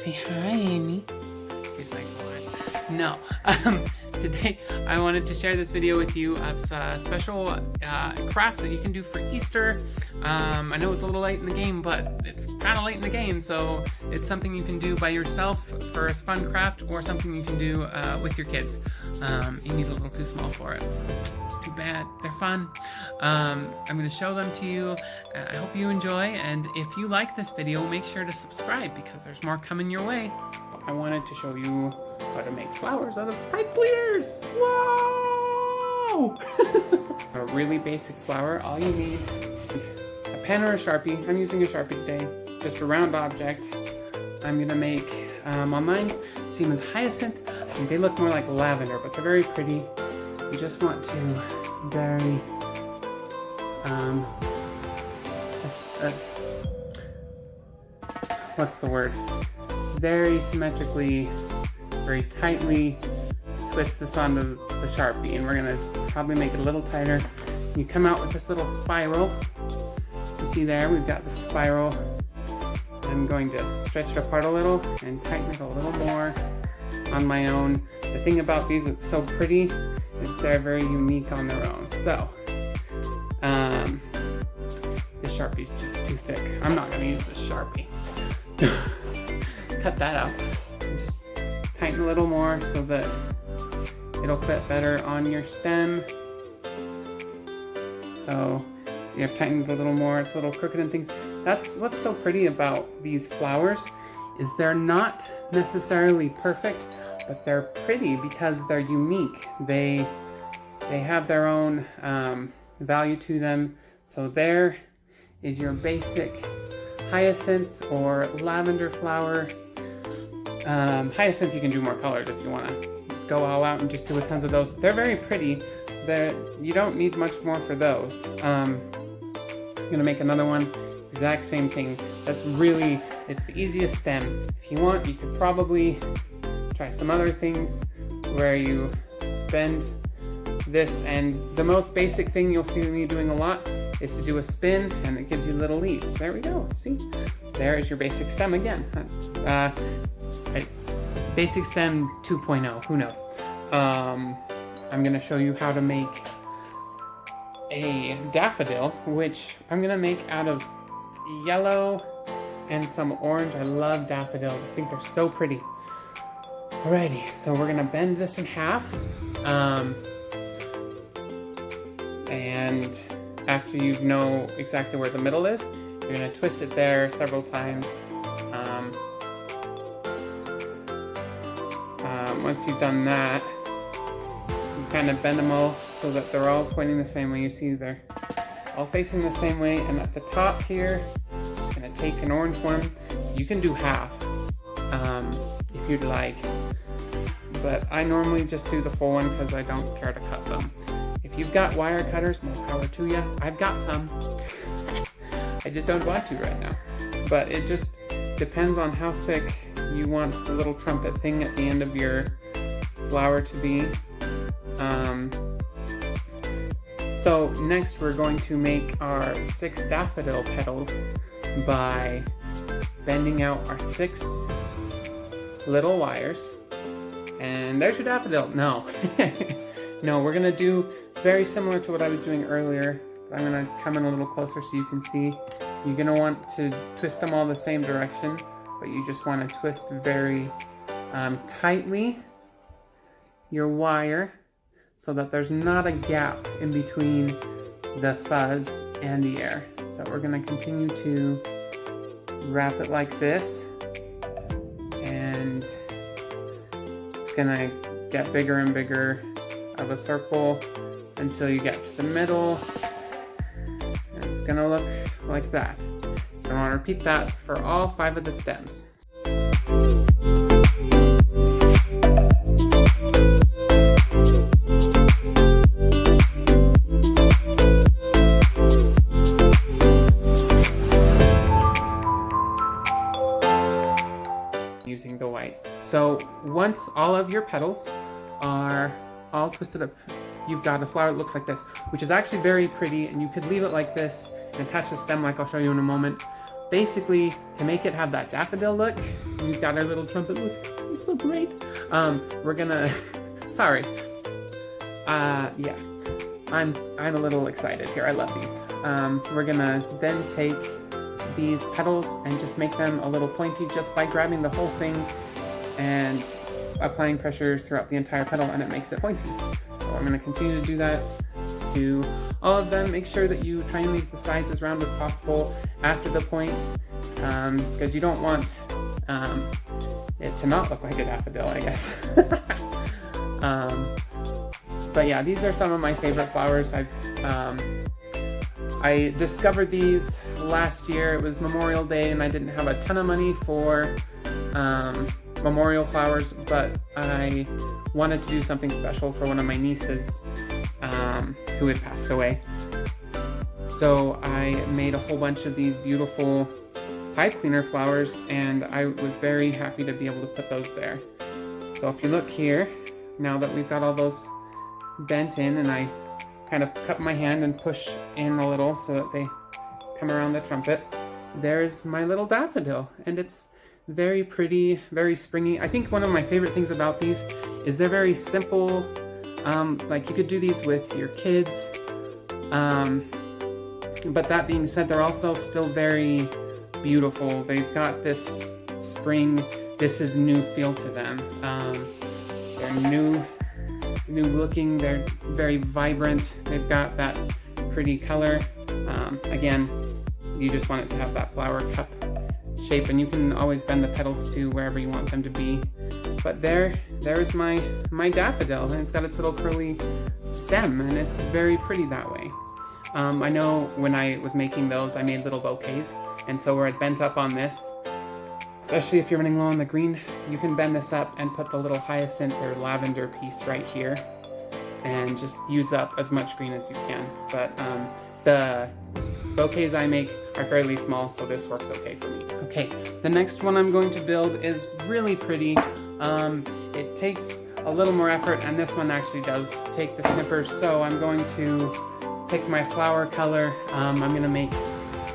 Say hi, Amy. He's like, what? No. Today I wanted to share this video with you of a special craft that you can do for Easter. I know it's a little late in the game, but it's kind of late in the game, so it's something you can do by yourself for a fun craft, or something you can do with your kids. Amy's a little too small for it. It's too bad. They're fun. I'm going to show them to you. I hope you enjoy, and if you like this video, make sure to subscribe because there's more coming your way. I wanted to show you how to make flowers out of pipe cleaners. Whoa! A really basic flower. All you need is a pen or a Sharpie. I'm using a Sharpie today. Just a round object. I'm gonna make, on mine, see them as hyacinth. I think they look more like lavender, but they're very pretty. You just want to very, what's the word? Very symmetrically, very tightly twist this onto the Sharpie, and we're gonna probably make it a little tighter. You come out with this little spiral. You see there, we've got the spiral. I'm going to stretch it apart a little and tighten it a little more on my own. The thing about these that's so pretty is they're very unique on their own. So, this Sharpie's just too thick. I'm not gonna use this Sharpie. Cut that out. Just tighten a little more so that it'll fit better on your stem. So, see, I've tightened it a little more. It's a little crooked and things. That's what's so pretty about these flowers, is they're not necessarily perfect, but they're pretty because they're unique. They have their own value to them. So there is your basic hyacinth or lavender flower. Hyacinth, you can do more colors if you want to go all out and just do tons of those. They're very pretty. You don't need much more for those. I'm gonna make another one, exact same thing. It's the easiest stem. If you want, you could probably try some other things where you bend this, and the most basic thing you'll see me doing a lot is to do a spin, and it gives you little leaves. There we go, see? There is your basic stem again. Basic stem 2.0, who knows? I'm gonna show you how to make a daffodil, which I'm gonna make out of yellow and some orange. I love daffodils, I think they're so pretty. Alrighty, so we're gonna bend this in half. And after you know exactly where the middle is, you're gonna twist it there several times. Once you've done that, you kind of bend them all so that they're all pointing the same way. You see they're all facing the same way, and at the top here, I'm just gonna take an orange one. You can do half if you'd like, but I normally just do the full one because I don't care to cut them. If you've got wire cutters, more power to you. I've got some. I just don't want to right now. But it just depends on how thick you want the little trumpet thing at the end of your flower to be. So next we're going to make our 6 daffodil petals by bending out our 6 little wires. And there's your daffodil. No. No, we're gonna do very similar to what I was doing earlier. I'm gonna come in a little closer so you can see. You're gonna want to twist them all the same direction, but you just want to twist very tightly your wire so that there's not a gap in between the fuzz and the air. So we're gonna continue to wrap it like this, and it's gonna get bigger and bigger of a circle until you get to the middle, and it's gonna look like that. I want to repeat that for all 5 of the stems. Using the white. So once all of your petals are all twisted up, you've got a flower that looks like this, which is actually very pretty, and you could leave it like this and attach the stem like I'll show you in a moment. basically, to make it have that daffodil look, we've got our little trumpet look. It's so great. We're gonna, sorry. Yeah, I'm a little excited here. I love these. We're gonna then take these petals and just make them a little pointy just by grabbing the whole thing and applying pressure throughout the entire petal, and it makes it pointy. So I'm gonna continue to do that to all of them. Make sure that you try and leave the sides as round as possible after the point, because you don't want it to not look like a daffodil, I guess. But yeah, these are some of my favorite flowers. I discovered these last year. It was Memorial Day and I didn't have a ton of money for memorial flowers, but I wanted to do something special for one of my nieces who had passed away. So I made a whole bunch of these beautiful pipe cleaner flowers, and I was very happy to be able to put those there. So if you look here, now that we've got all those bent in, and I kind of cup my hand and push in a little so that they come around the trumpet, there's my little daffodil, and it's very pretty, very springy. I think one of my favorite things about these is they're very simple. Like you could do these with your kids, but that being said, they're also still very beautiful. They've got this spring, this is new feel to them. They're new looking, they're very vibrant, they've got that pretty color. Again, you just want it to have that flower cup shape, and you can always bend the petals to wherever you want them to be. But there's my daffodil, and it's got its little curly stem, and it's very pretty that way. I know when I was making those, I made little bouquets, and so where I'd bent up on this, especially if you're running low on the green, you can bend this up and put the little hyacinth or lavender piece right here and just use up as much green as you can. But the bouquets I make are fairly small, so this works okay for me. Okay, the next one I'm going to build is really pretty. It takes a little more effort, and this one actually does take the snippers, so I'm going to pick my flower color. I'm going to make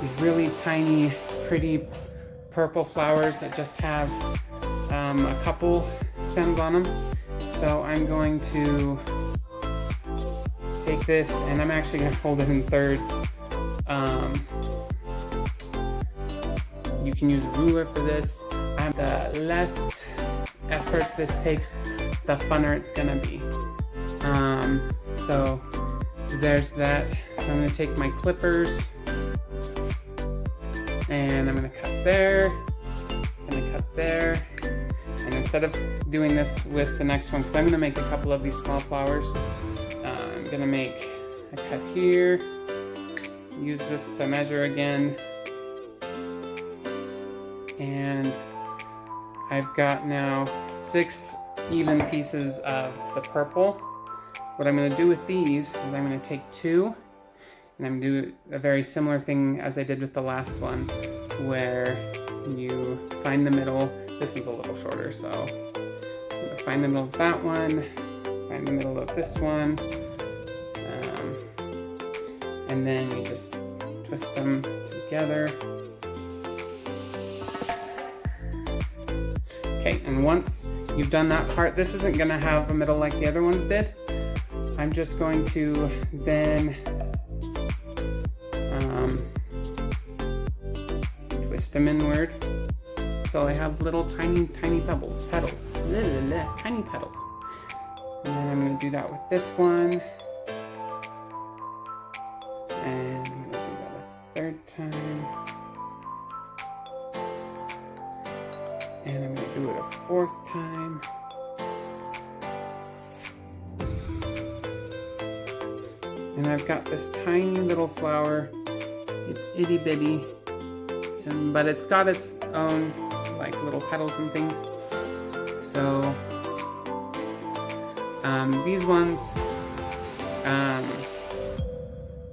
these really tiny, pretty purple flowers that just have a couple stems on them. So I'm going to take this, and I'm actually going to fold it in thirds. You can use a ruler for this. The less effort this takes, the funner it's going to be. So there's that. So I'm going to take my clippers, and I'm going to cut there, I'm going to cut there, and instead of doing this with the next one, because I'm going to make a couple of these small flowers, I'm going to make a cut here, use this to measure again, and I've got now 6 even pieces of the purple. What I'm going to do with these is I'm going to take 2, and I'm going to do a very similar thing as I did with the last one, where you find the middle. This one's a little shorter, so I'm going to find the middle of that one, find the middle of this one, and then you just twist them together. Okay, and once you've done that part, this isn't going to have a middle like the other ones did. I'm just going to then twist them inward until I have little tiny petals. Tiny petals. And then I'm going to do that with this one. And I'm going to do that a third time. And I'm going to do it a 4th time. And I've got this tiny little flower. It's itty bitty, but it's got its own like little petals and things. So these ones,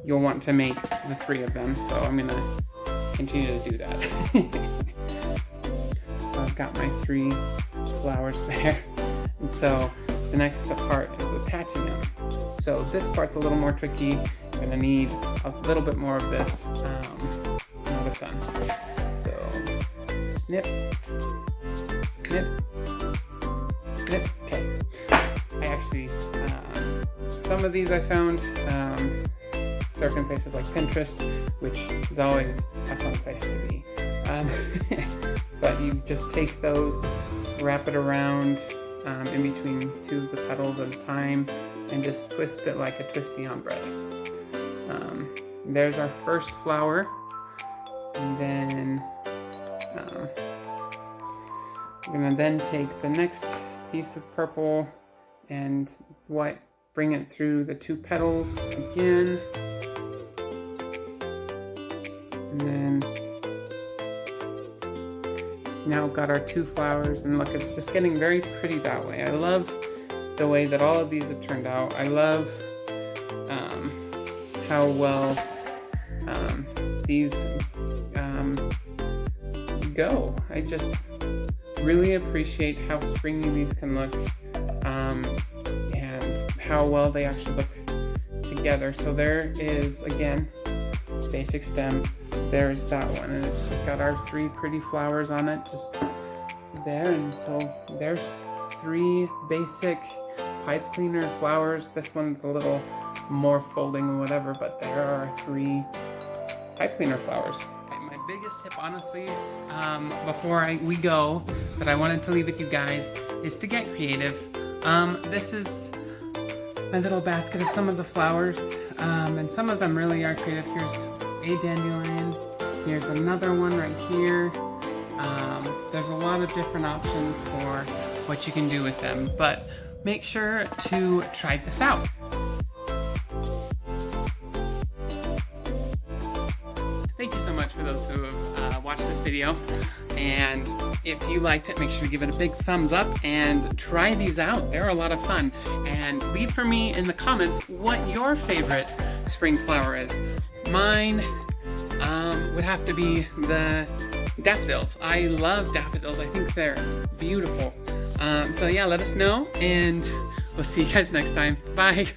you'll want to make the 3 of them. So I'm gonna continue to do that. So I've got my 3 flowers there, and so the next part is attaching them. So this part's a little more tricky. I'm gonna need a little bit more of this, not a ton. snip, snip, snip. Okay. I actually, some of these I found surfing places like Pinterest, which is always a fun place to be. But you just take those, wrap it around in between two of the petals at a time, and just twist it like a twisty on bread. There's our first flower, and then we're gonna then take the next piece of purple and white, bring it through the two petals again, and then now got our two flowers, and look, it's just getting very pretty that way. I love the way that all of these have turned out. I love how well these go. I just really appreciate how springy these can look, and how well they actually look together. So there is, again, basic stem. There's that one, and it's just got our three pretty flowers on it just there. And so there's three basic pipe cleaner flowers. This one's a little more folding or whatever, but there are three pipe cleaner flowers. My biggest tip, honestly, before we go, that I wanted to leave with you guys is to get creative. This is my little basket of some of the flowers, and some of them really are creative. Here's a dandelion. Here's another one right here. There's a lot of different options for what you can do with them, but make sure to try this out. Thank you so much for those who have watched this video, and if you liked it, make sure to give it a big thumbs up and try these out. They're a lot of fun, and leave for me in the comments what your favorite spring flower is. Mine would have to be the daffodils. I love daffodils. I think they're beautiful. So yeah, let us know, and we'll see you guys next time. Bye.